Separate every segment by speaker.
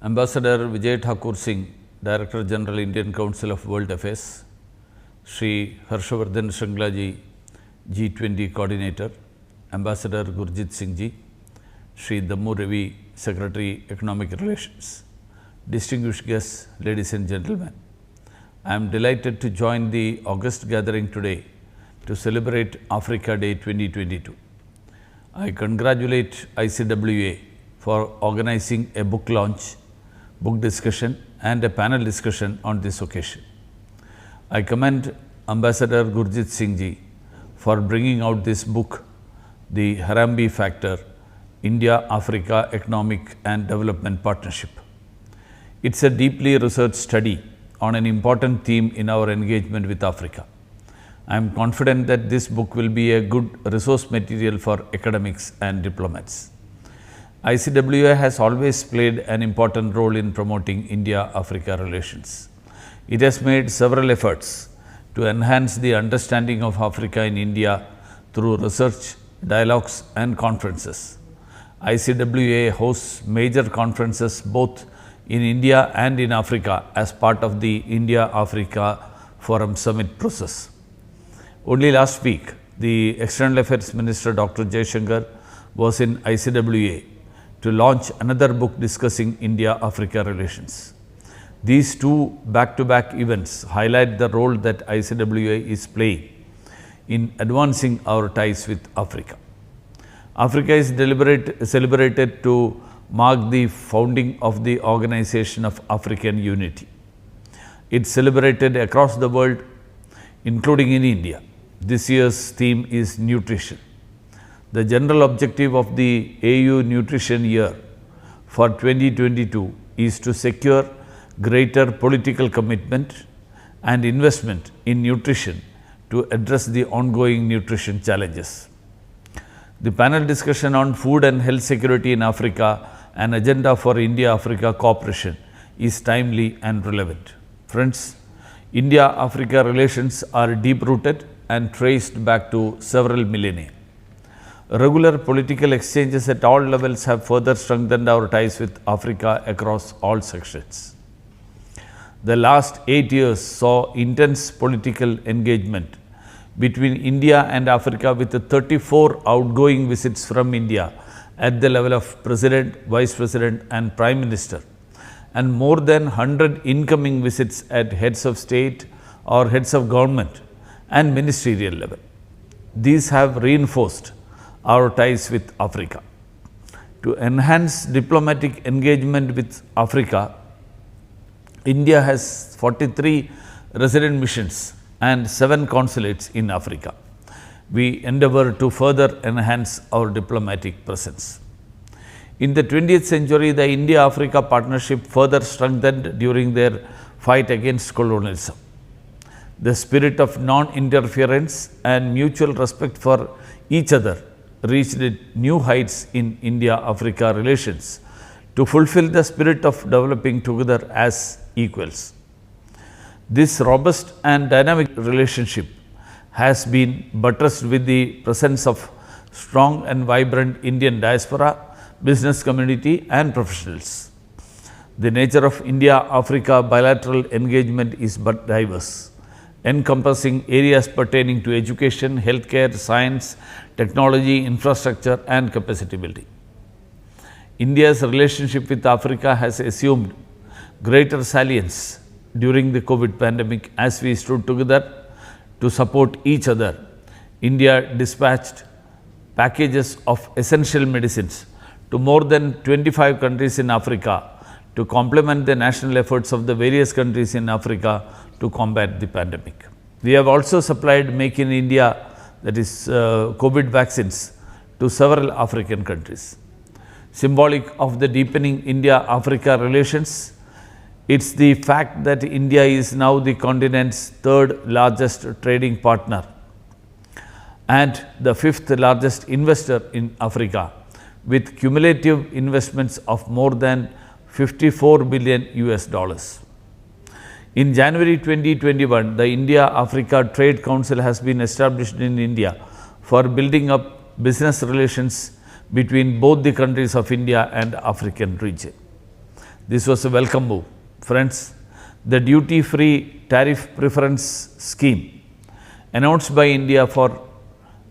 Speaker 1: Ambassador Vijay Thakur Singh, Director General Indian Council of World Affairs, Shri Harshavardhan Shringlaji, G20 Coordinator, Ambassador Gurjit Singh Ji, Shri Dammu Ravi, Secretary Economic Relations, distinguished guests, ladies and gentlemen, I am delighted to join the august gathering today to celebrate Africa Day 2022. I congratulate ICWA for organizing a book launch, book discussion and a panel discussion on this occasion. I commend Ambassador Gurjit Singh Ji for bringing out this book, The Harambee Factor, India-Africa Economic and Development Partnership. It's a deeply researched study on an important theme in our engagement with Africa. I am confident that this book will be a good resource material for academics and diplomats. ICWA has always played an important role in promoting India-Africa relations. It has made several efforts to enhance the understanding of Africa in India through research, dialogues and conferences. ICWA hosts major conferences both in India and in Africa as part of the India-Africa Forum Summit process. Only last week, the External Affairs Minister Dr. Jaishankar was in ICWA to launch another book discussing India-Africa relations. These two back-to-back events highlight the role that ICWA is playing in advancing our ties with Africa. Africa is celebrated to mark the founding of the Organization of African Unity. It's celebrated across the world, including in India. This year's theme is nutrition. The general objective of the AU Nutrition Year for 2022 is to secure greater political commitment and investment in nutrition to address the ongoing nutrition challenges. The panel discussion on food and health security in Africa, an agenda for India-Africa cooperation, is timely and relevant. Friends, India-Africa relations are deep-rooted and traced back to several millennia. Regular political exchanges at all levels have further strengthened our ties with Africa across all sections. The last 8 years saw intense political engagement between India and Africa with 34 outgoing visits from India at the level of President, Vice President and Prime Minister, and more than 100 incoming visits at heads of state or heads of government and ministerial level. These have reinforced our ties with Africa. To enhance diplomatic engagement with Africa, India has 43 resident missions and 7 consulates in Africa. We endeavor to further enhance our diplomatic presence. In the 20th century, the India-Africa partnership further strengthened during their fight against colonialism. The spirit of non-interference and mutual respect for each other reached new heights in India-Africa relations to fulfill the spirit of developing together as equals. This robust and dynamic relationship has been buttressed with the presence of strong and vibrant Indian diaspora, business community and professionals. The nature of India-Africa bilateral engagement is but diverse, encompassing areas pertaining to education, healthcare, science, technology, infrastructure and capacity building. India's relationship with Africa has assumed greater salience during the COVID pandemic as we stood together to support each other. India dispatched packages of essential medicines to more than 25 countries in Africa to complement the national efforts of the various countries in Africa to combat the pandemic. We have also supplied Make in India, that is COVID vaccines, to several African countries. Symbolic of the deepening India-Africa relations, it's the fact that India is now the continent's 3rd largest trading partner and the 5th largest investor in Africa, with cumulative investments of more than $54 billion US. In January 2021, the India-Africa Trade Council has been established in India for building up business relations between both the countries of India and African region. This was a welcome move. Friends, the duty-free tariff preference scheme announced by India for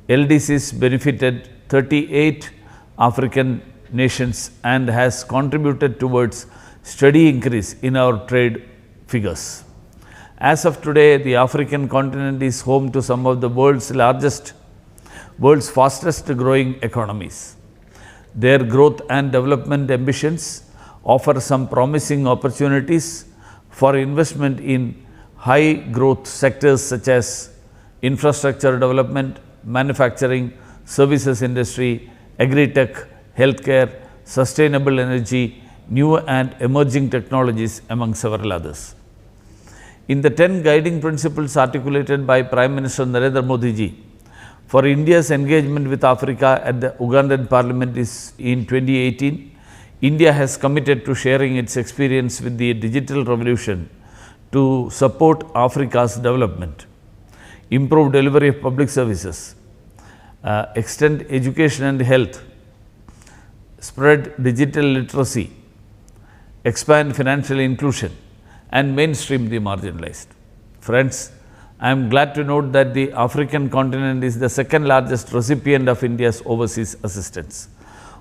Speaker 1: LDCs benefited 38 African nations and has contributed towards steady increase in our trade figures. As of today, the African continent is home to some of the world's fastest growing economies. Their growth and development ambitions offer some promising opportunities for investment in high growth sectors such as infrastructure development, manufacturing, services industry, agri-tech, healthcare, sustainable energy, new and emerging technologies, among several others. In the 10 guiding principles articulated by Prime Minister Narendra Modi ji for India's engagement with Africa at the Ugandan Parliament in 2018, India has committed to sharing its experience with the digital revolution to support Africa's development, improve delivery of public services, extend education and health, spread digital literacy, expand financial inclusion, and mainstream the marginalized. Friends, I am glad to note that the African continent is the second largest recipient of India's overseas assistance.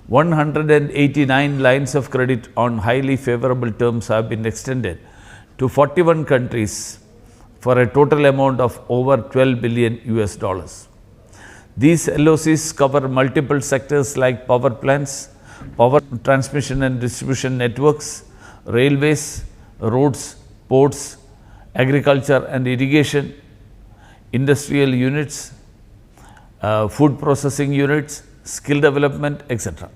Speaker 1: 189 lines of credit on highly favorable terms have been extended to 41 countries for a total amount of over $12 billion. These LOCs cover multiple sectors like power plants, power transmission and distribution networks, railways, roads, ports, agriculture and irrigation, industrial units, food processing units, skill development, etc.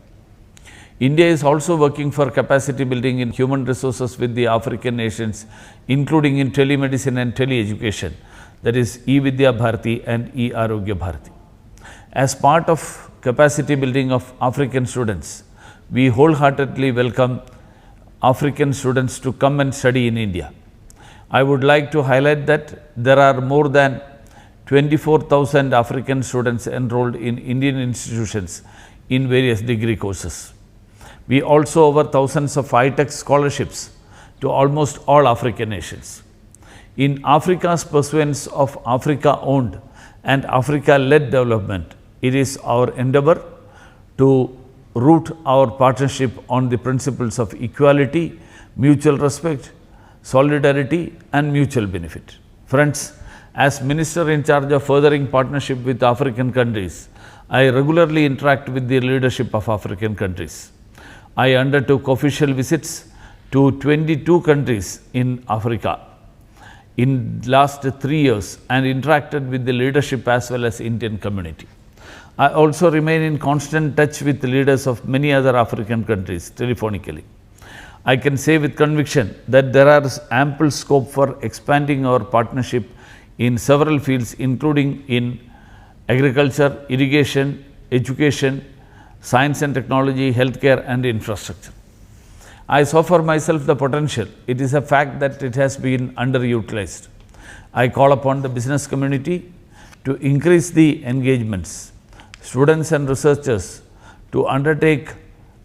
Speaker 1: India is also working for capacity building in human resources with the African nations, including in telemedicine and teleeducation, that is E-Vidya Bharati and E-Arogya Bharati. As part of capacity building of African students, we wholeheartedly welcome African students to come and study in India. I would like to highlight that there are more than 24,000 African students enrolled in Indian institutions in various degree courses. We also offer thousands of high-tech scholarships to almost all African nations. In Africa's pursuance of Africa-owned and Africa-led development, it is our endeavor to root our partnership on the principles of equality, mutual respect, solidarity, and mutual benefit. Friends, as Minister in charge of furthering partnership with African countries, I regularly interact with the leadership of African countries. I undertook official visits to 22 countries in Africa in last 3 years and interacted with the leadership as well as Indian community. I also remain in constant touch with the leaders of many other African countries telephonically. I can say with conviction that there is ample scope for expanding our partnership in several fields, including in agriculture, irrigation, education, science and technology, healthcare, and infrastructure. I saw for myself the potential. It is a fact that it has been underutilized. I call upon the business community to increase the engagements, students and researchers to undertake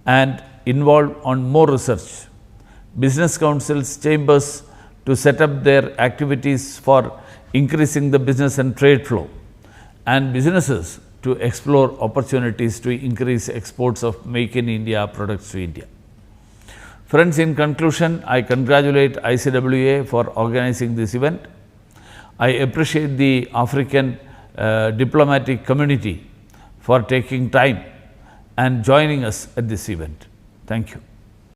Speaker 1: and involve on more research, business councils, chambers to set up their activities for increasing the business and trade flow, and businesses to explore opportunities to increase exports of Make in India products to India. Friends, in conclusion, I congratulate ICWA for organizing this event. I appreciate the African diplomatic community for taking time and joining us at this event. Thank you.